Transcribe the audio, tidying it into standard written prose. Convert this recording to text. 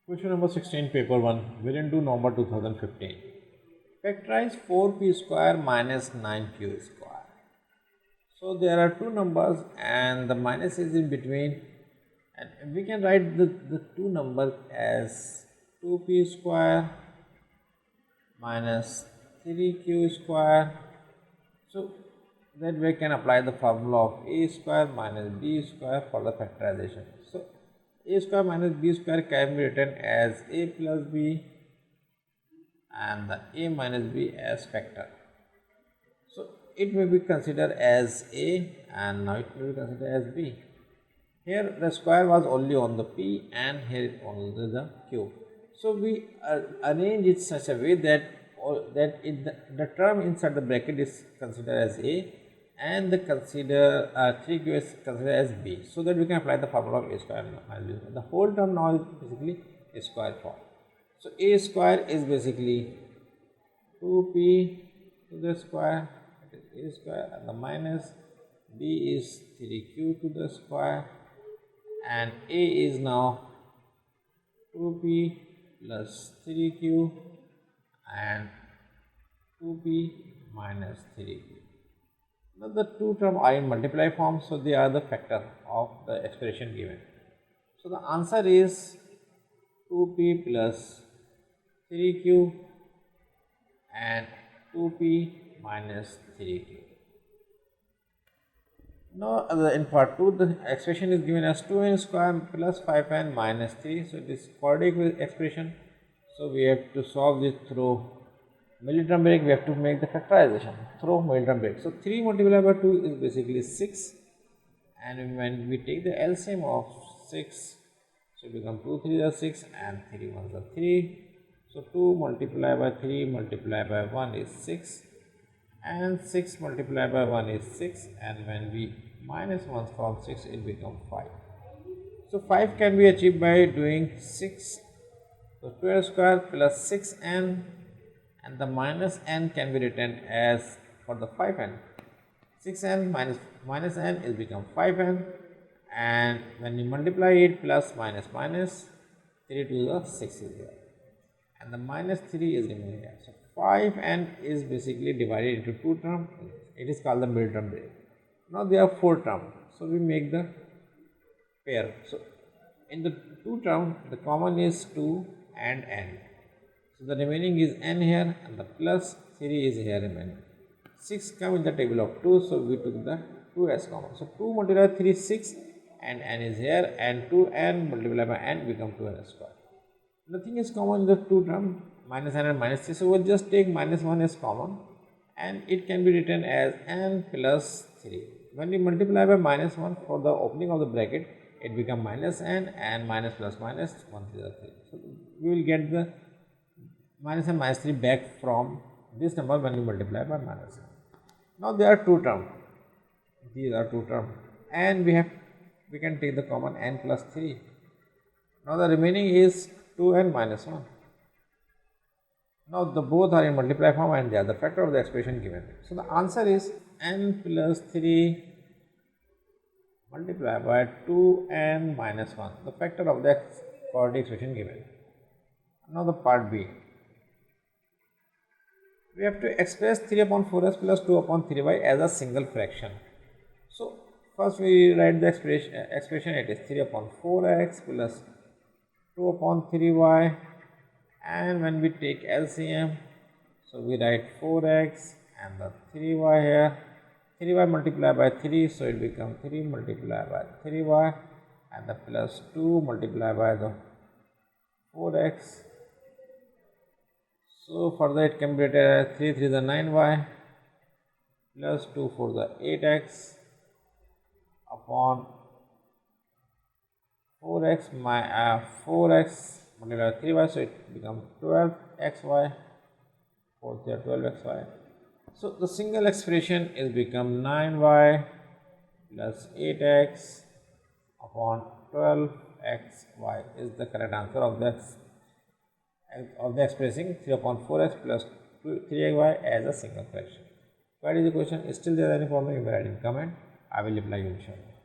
Question number 16, paper 1, variant 2, November 2015. Factorize 4p square minus 9q square. So there are two numbers and the minus is in between, and we can write the two numbers as 2p square minus 3q square. So that we can apply the formula of a square minus b square for the factorization. So a square minus b square can be written as a plus b and the a minus b as factor. So it may be considered as a and now it may be considered as b. Here the square was only on the p and here it only the q. So we arrange it such a way that the term inside the bracket is considered as a and the 3q is considered as b, so that we can apply the formula of a square minus b. The whole term now is basically a square form. So a square is basically 2p to the square, that is a square, and the minus b is 3q to the square, and a is now 2p plus 3q and 2p minus 3q. Now the two terms are in multiply form, so they are the factor of the expression given. So the answer is 2p plus 3q and 2p minus 3q. Now in part 2 the expression is given as 2n square plus 5n minus 3. So it is quadratic expression. So we have to solve this through middle-term break. We have to make the factorization through middle-term break. So 3 multiplied by 2 is basically 6, and when we take the LCM of 6, so it becomes 2 3 are 6 and 3 1s are 3. So 2 multiplied by 3 multiplied by 1 is 6, and 6 multiplied by 1 is 6, and when we minus 1 from 6 it becomes 5. So 5 can be achieved by doing 6. So 2n square plus 6n, and the minus n can be written as for the 5n. 6n minus n is become 5n, and when you multiply it plus minus 3 to the 6 is here, and the minus 3 is remaining here. So 5n is basically divided into two terms. It is called the middle term break. Now there are 4 terms, so we make the pair. So in the two terms the common is 2 and n. So the remaining is n here and the plus 3 is here remaining. 6 come in the table of 2, so we took the 2 as common. So 2 multiplied by 3 is 6 and n is here, and 2n multiplied by n become 2n square. Nothing is common in the two term, minus n and minus 3, so we'll just take minus 1 as common and it can be written as n plus 3. When we multiply by minus 1 for the opening of the bracket, it becomes minus n, and minus plus minus 1 3 are 3. So we will get the minus and minus 3 back from this number when you multiply by minus 1. Now there are two terms. These are two terms, and we can take the common n plus 3. Now the remaining is 2n minus 1. Now the both are in multiply form and they are the factor of the expression given. So the answer is n plus 3 multiplied by 2n minus 1, the factor of the quadratic expression given. Now the part B. We have to express 3 upon 4s plus 2 upon 3y as a single fraction. So first we write the expression it is 3 upon 4x plus 2 upon 3y, and when we take LCM, so we write 4x and the 3y here, 3y multiplied by 3, so it becomes 3 multiplied by 3y, and the plus 2 multiplied by the 4x. So further it can be written as 3 3 is the 9y plus 2 4 the 8x upon 4x multiplied by 3y, so it becomes 12xy, 4 3 12xy. So the single expression is become 9y plus 8x upon 12xy is the correct answer of the expressing 3 upon 4x plus 3y as a single fraction. What is the question? Still there any problem? You may write in comment. I will reply you inshallah.